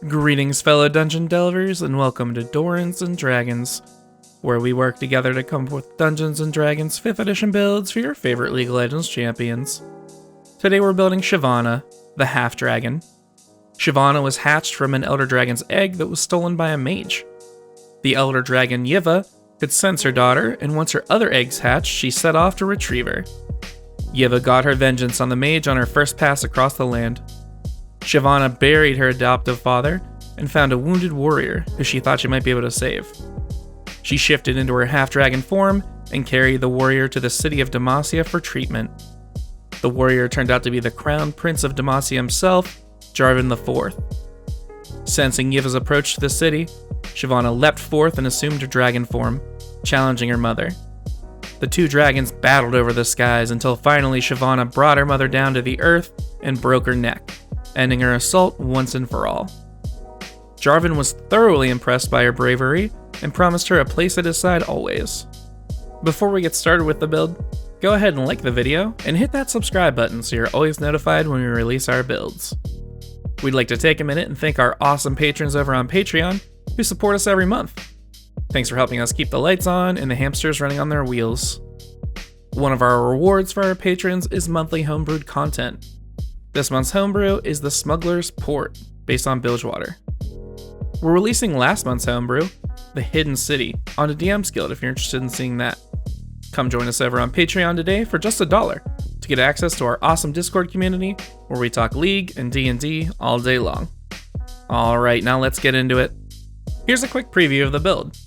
Greetings, fellow dungeon delvers, and welcome to Dorans and Dragons, where we work together to come up with Dungeons & Dragons 5th edition builds for your favorite League of Legends champions. Today we're building Shyvana, the half-dragon. Shyvana was hatched from an elder dragon's egg that was stolen by a mage. The elder dragon Yiva could sense her daughter, and once her other eggs hatched, she set off to retrieve her. Yiva got her vengeance on the mage on her first pass across the land. Shyvana buried her adoptive father and found a wounded warrior who she thought she might be able to save. She shifted into her half-dragon form and carried the warrior to the city of Demacia for treatment. The warrior turned out to be the crown prince of Demacia himself, Jarvan IV. Sensing Yiva's approach to the city, Shyvana leapt forth and assumed her dragon form, challenging her mother. The two dragons battled over the skies until finally Shyvana brought her mother down to the earth and broke her neck, ending her assault once and for all. Jarvan was thoroughly impressed by her bravery and promised her a place at his side always. Before we get started with the build, go ahead and like the video and hit that subscribe button so you're always notified when we release our builds. We'd like to take a minute and thank our awesome patrons over on Patreon who support us every month. Thanks for helping us keep the lights on and the hamsters running on their wheels. One of our rewards for our patrons is monthly homebrewed content. This month's homebrew is the Smuggler's Port, based on Bilgewater. We're releasing last month's homebrew, The Hidden City, on a DM's Guild if you're interested in seeing that. Come join us over on Patreon today for just $1 to get access to our awesome Discord community where we talk League and D&D all day long. Alright, now let's get into it. Here's a quick preview of the build.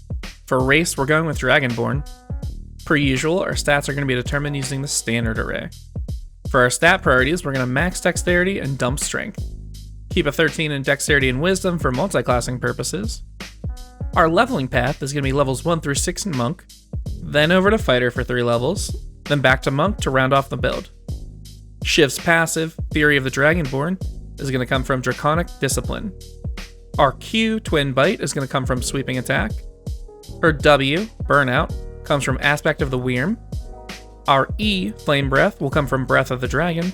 For race, we're going with Dragonborn. Per usual, our stats are going to be determined using the standard array. For our stat priorities, we're going to max dexterity and dump strength. Keep a 13 in dexterity and wisdom for multiclassing purposes. Our leveling path is going to be levels 1 through 6 in monk, then over to fighter for 3 levels, then back to monk to round off the build. Shiv's passive, Theory of the Dragonborn, is going to come from Draconic Discipline. Our Q, Twin Bite, is going to come from Sweeping Attack. Her W, Burnout, comes from Aspect of the Wyrm. Our E, Flame Breath, will come from Breath of the Dragon.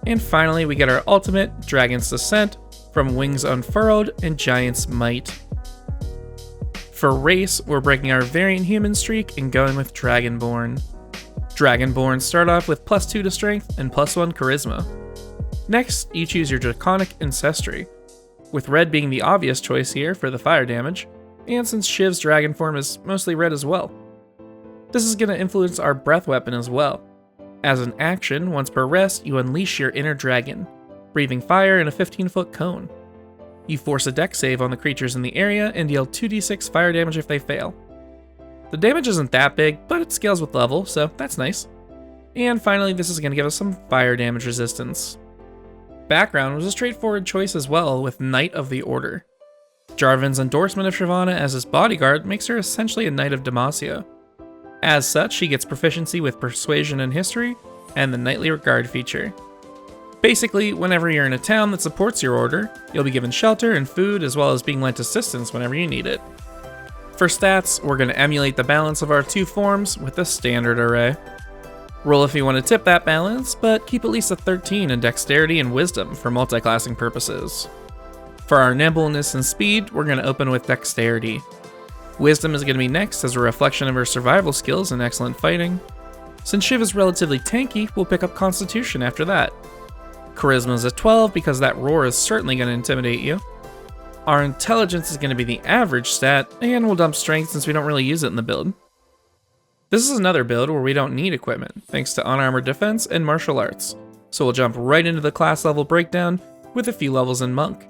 And finally, we get our ultimate, Dragon's Descent, from Wings Unfurled and Giant's Might. For race, we're breaking our variant human streak and going with Dragonborn. Dragonborn start off with +2 to strength and +1 charisma. Next, you choose your Draconic Ancestry, with red being the obvious choice here for the fire damage, and since Shiv's dragon form is mostly red as well. This is going to influence our breath weapon as well. As an action, once per rest, you unleash your inner dragon, breathing fire in a 15-foot cone. You force a dex save on the creatures in the area and deal 2d6 fire damage if they fail. The damage isn't that big, but it scales with level, so that's nice. And finally, this is going to give us some fire damage resistance. Background was a straightforward choice as well with Knight of the Order. Jarvan's endorsement of Shyvana as his bodyguard makes her essentially a Knight of Demacia. As such, she gets proficiency with Persuasion and History, and the Knightly Regard feature. Basically, whenever you're in a town that supports your order, you'll be given shelter and food as well as being lent assistance whenever you need it. For stats, we're going to emulate the balance of our two forms with the standard array. Roll if you want to tip that balance, but keep at least a 13 in dexterity and wisdom for multiclassing purposes. For our nimbleness and speed, we're going to open with dexterity. Wisdom is going to be next as a reflection of her survival skills and excellent fighting. Since Shiv is relatively tanky, we'll pick up Constitution after that. Charisma is a 12 because that roar is certainly going to intimidate you. Our Intelligence is going to be the average stat, and we'll dump Strength since we don't really use it in the build. This is another build where we don't need equipment, thanks to Unarmored Defense and Martial Arts, so we'll jump right into the class level breakdown with a few levels in Monk.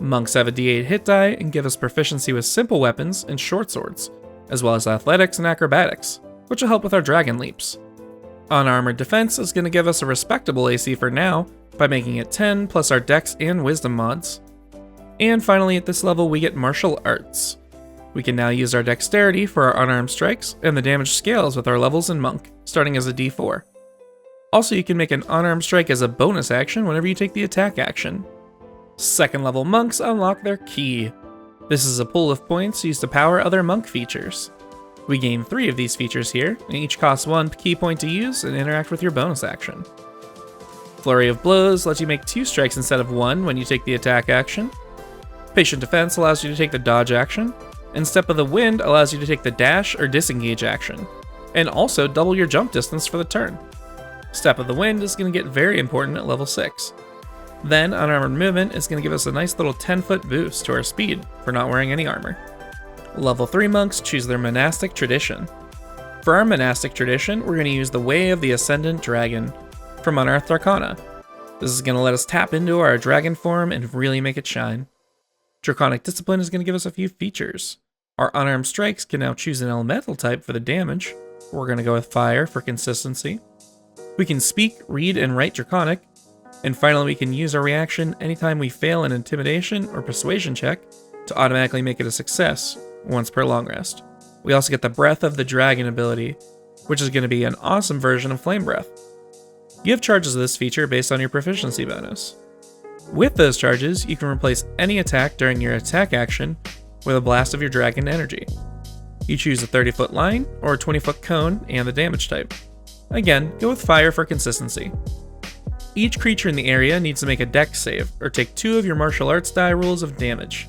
Monks have a d8 hit die and give us proficiency with simple weapons and short swords, as well as athletics and acrobatics, which will help with our dragon leaps. Unarmored Defense is going to give us a respectable AC for now by making it 10 plus our dex and wisdom mods. And finally at this level we get Martial Arts. We can now use our dexterity for our unarmed strikes, and the damage scales with our levels in Monk, starting as a d4. Also, you can make an unarmed strike as a bonus action whenever you take the attack action. Second level monks unlock their Key. This is a pool of points used to power other monk features. We gain 3 of these features here, and each costs 1 key point to use and interact with your bonus action. Flurry of Blows lets you make 2 strikes instead of 1 when you take the attack action. Patient Defense allows you to take the dodge action, and Step of the Wind allows you to take the dash or disengage action, and also double your jump distance for the turn. Step of the Wind is going to get very important at level 6. Then Unarmored Movement is going to give us a nice little 10-foot boost to our speed for not wearing any armor. Level 3 monks choose their Monastic Tradition. For our Monastic Tradition, we're going to use the Way of the Ascendant Dragon from Unearthed Arcana. This is going to let us tap into our dragon form and really make it shine. Draconic Discipline is going to give us a few features. Our unarmed strikes can now choose an elemental type for the damage. We're going to go with Fire for consistency. We can speak, read, and write Draconic. And finally, we can use our reaction anytime we fail an Intimidation or Persuasion check to automatically make it a success once per long rest. We also get the Breath of the Dragon ability, which is going to be an awesome version of Flame Breath. You have charges of this feature based on your proficiency bonus. With those charges, you can replace any attack during your attack action with a blast of your dragon energy. You choose a 30-foot line or a 20-foot cone and the damage type. Again, go with Fire for consistency. Each creature in the area needs to make a dex save or take 2 of your martial arts die rolls of damage.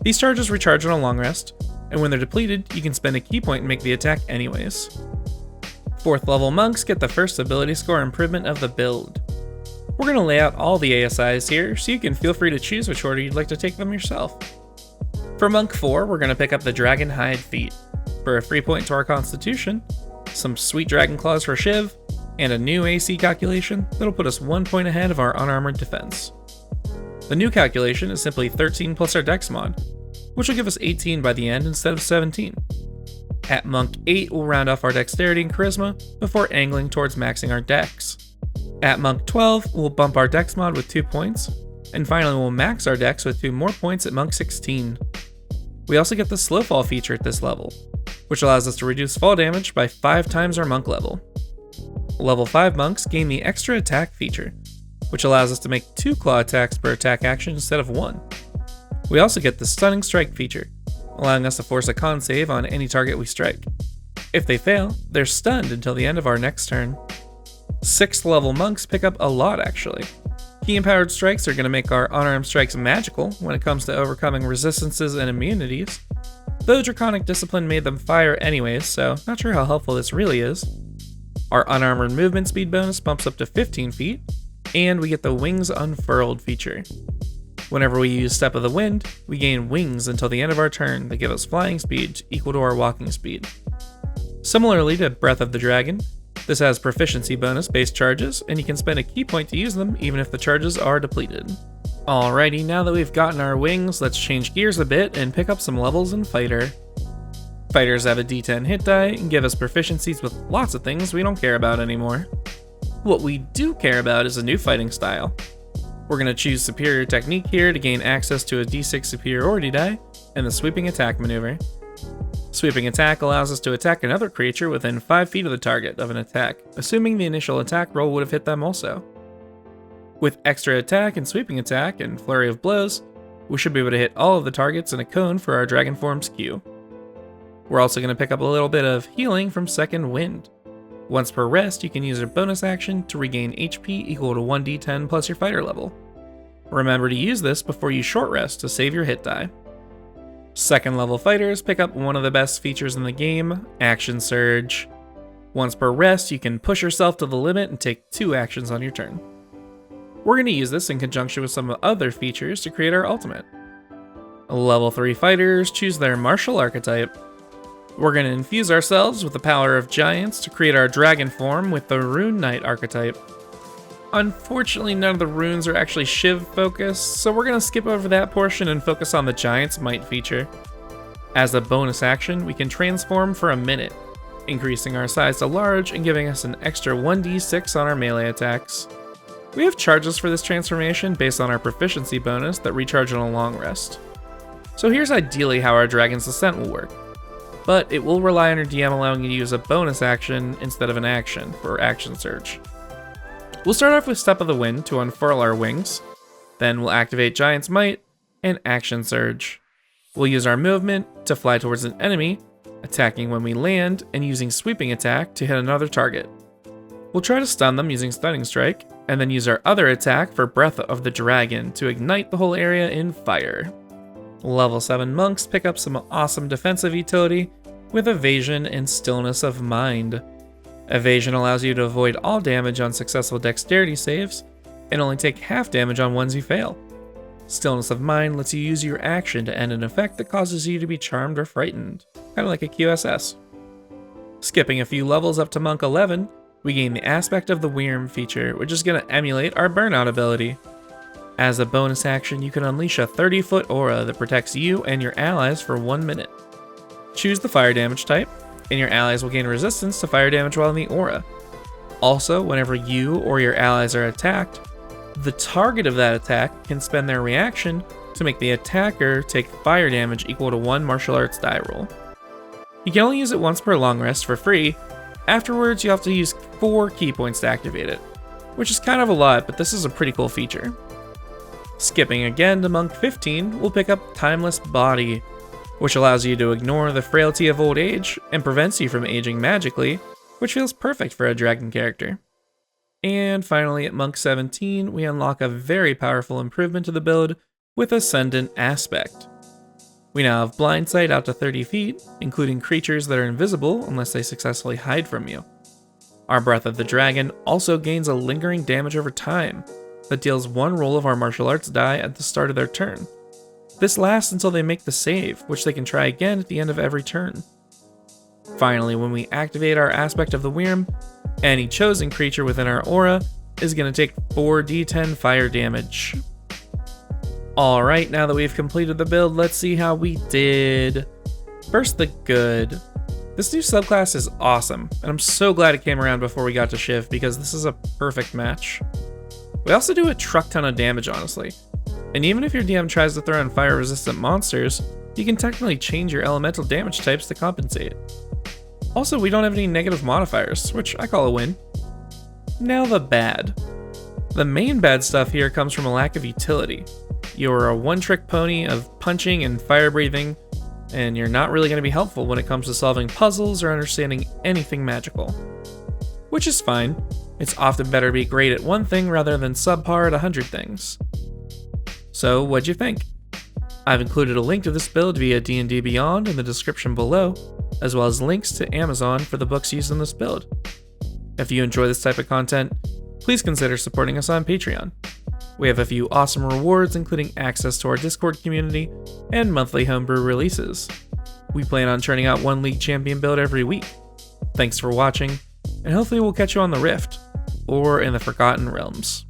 These charges recharge on a long rest, and when they're depleted, you can spend a key point and make the attack anyways. 4th level monks get the first ability score improvement of the build. We're going to lay out all the ASIs here, so you can feel free to choose which order you'd like to take them yourself. For Monk 4, we're going to pick up the Dragon Hide feat. For a free point to our Constitution, some sweet Dragon Claws for Shiv, and a new AC calculation that'll put us 1 point ahead of our unarmored defense. The new calculation is simply 13 plus our Dex mod, which will give us 18 by the end instead of 17. At Monk 8, we'll round off our Dexterity and Charisma before angling towards maxing our Dex. At Monk 12, we'll bump our Dex mod with 2 points, and finally we'll max our Dex with 2 more points at Monk 16. We also get the Slow Fall feature at this level, which allows us to reduce fall damage by 5 times our Monk level. Level 5 monks gain the Extra Attack feature, which allows us to make 2 claw attacks per attack action instead of 1. We also get the Stunning Strike feature, allowing us to force a con save on any target we strike. If they fail, they're stunned until the end of our next turn. 6th level monks pick up a lot actually. Key Empowered Strikes are going to make our unarmed strikes magical when it comes to overcoming resistances and immunities, though Draconic Discipline made them fire anyways, so not sure how helpful this really is. Our unarmored movement speed bonus bumps up to 15 feet, and we get the Wings Unfurled feature. Whenever we use Step of the Wind, we gain wings until the end of our turn that give us flying speed equal to our walking speed. Similarly to Breath of the Dragon, this has proficiency bonus based charges, and you can spend a key point to use them even if the charges are depleted. Alrighty, now that we've gotten our wings, let's change gears a bit and pick up some levels in Fighter. Fighters have a D10 hit die and give us proficiencies with lots of things we don't care about anymore. What we do care about is a new fighting style. We're going to choose Superior Technique here to gain access to a D6 superiority die and the Sweeping Attack maneuver. Sweeping Attack allows us to attack another creature within 5 feet of the target of an attack, assuming the initial attack roll would have hit them also. With Extra Attack and Sweeping Attack and Flurry of Blows, we should be able to hit all of the targets in a cone for our Dragon Form's Q. We're also going to pick up a little bit of healing from Second Wind. Once per rest, you can use a bonus action to regain HP equal to 1d10 plus your fighter level. Remember to use this before you short rest to save your hit die. Second level fighters pick up one of the best features in the game, Action Surge. Once per rest, you can push yourself to the limit and take 2 actions on your turn. We're going to use this in conjunction with some other features to create our ultimate. Level 3 fighters choose their martial archetype. We're going to infuse ourselves with the power of giants to create our dragon form with the Rune Knight archetype. Unfortunately, none of the runes are actually Shiv focused, so we're going to skip over that portion and focus on the Giant's Might feature. As a bonus action, we can transform for a minute, increasing our size to large and giving us an extra 1d6 on our melee attacks. We have charges for this transformation based on our proficiency bonus that recharge on a long rest. So here's ideally how our Dragon's Ascent will work, but it will rely on your DM allowing you to use a bonus action instead of an action for Action Surge. We'll start off with Step of the Wind to unfurl our wings, then we'll activate Giant's Might and Action Surge. We'll use our movement to fly towards an enemy, attacking when we land and using Sweeping Attack to hit another target. We'll try to stun them using Stunning Strike, and then use our other attack for Breath of the Dragon to ignite the whole area in fire. Level 7 monks pick up some awesome defensive utility with Evasion and Stillness of Mind. Evasion allows you to avoid all damage on successful dexterity saves, and only take half damage on ones you fail. Stillness of Mind lets you use your action to end an effect that causes you to be charmed or frightened, kind of like a QSS. Skipping a few levels up to Monk 11, we gain the Aspect of the Wyrm feature, which is going to emulate our Burnout ability. As a bonus action, you can unleash a 30-foot aura that protects you and your allies for 1 minute. Choose the fire damage type, and your allies will gain resistance to fire damage while in the aura. Also, whenever you or your allies are attacked, the target of that attack can spend their reaction to make the attacker take fire damage equal to 1 martial arts die roll. You can only use it once per long rest for free. Afterwards, you have to use 4 key points to activate it, which is kind of a lot, but this is a pretty cool feature. Skipping again to Monk 15, we'll pick up Timeless Body, which allows you to ignore the frailty of old age and prevents you from aging magically, which feels perfect for a dragon character. And finally, at Monk 17, we unlock a very powerful improvement to the build with Ascendant Aspect. We now have blind sight out to 30 feet, including creatures that are invisible unless they successfully hide from you. Our Breath of the Dragon also gains a lingering damage over time that deals 1 roll of our martial arts die at the start of their turn. This lasts until they make the save, which they can try again at the end of every turn. Finally, when we activate our Aspect of the Wyrm, any chosen creature within our aura is going to take 4d10 fire damage. Alright, now that we've completed the build, let's see how we did. First, the good. This new subclass is awesome, and I'm so glad it came around before we got to Shiv because this is a perfect match. We also do a truck ton of damage, honestly. And even if your DM tries to throw in fire-resistant monsters, you can technically change your elemental damage types to compensate. Also, we don't have any negative modifiers, which I call a win. Now the bad. The main bad stuff here comes from a lack of utility. You're a one-trick pony of punching and fire-breathing, and you're not really going to be helpful when it comes to solving puzzles or understanding anything magical. Which is fine. It's often better to be great at one thing rather than subpar at 100 things. So, what'd you think? I've included a link to this build via D&D Beyond in the description below, as well as links to Amazon for the books used in this build. If you enjoy this type of content, please consider supporting us on Patreon. We have a few awesome rewards, including access to our Discord community and monthly homebrew releases. We plan on churning out 1 League Champion build every week. Thanks for watching, and hopefully we'll catch you on the Rift, or in the Forgotten Realms.